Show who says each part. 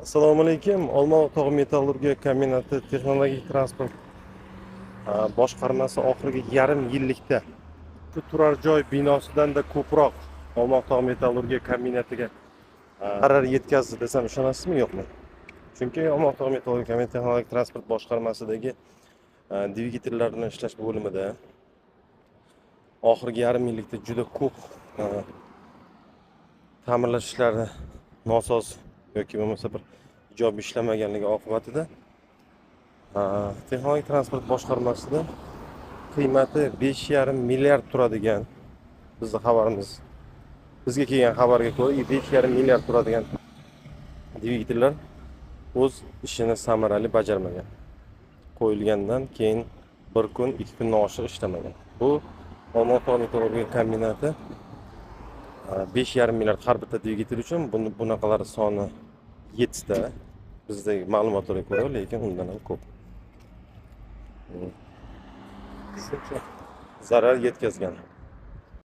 Speaker 1: Assalomu alaykum. Olma-Tog' metallurgiya kombinati texnologik transport boshqarmasi oxirgi yarim yillikda shu turar joy binosidan-da ko'proq Olma-Tog' metallurgiya kombinatiga zarar yetkazdi desam ishonasizmi, yo'qmi? Chunki Olma-Tog' metallurgiya kombinati texnologik transport boshqarmasidagi dvigatellarni ishlash bo'limida oxirgi yarim yillikda juda ko'p ta'mirlash ishlari nosoz yoki bo'lmasa bir ijobiy ishlamaganligi oqibatida texnologik transport boshqarmasida qiymati 5,5 milliard turadigan, bizning xabarimiz, bizga kelgan xabarga ko'ra 5,5 milliard turadigan dvigatellar o'z ishini samarali bajarmagan. Qo'yilgandan keyin 1 kun, 2 kundan oshiq ishlamagan. Bu Olma-Tog' metallurgiya kombinati 5,5 milliard har bitta dvigatel uchun bunaqalari soni 7 ta bizdagi ma'lumotlarga ko'ra, lekin undan ham ko'p zarar yetkazgan.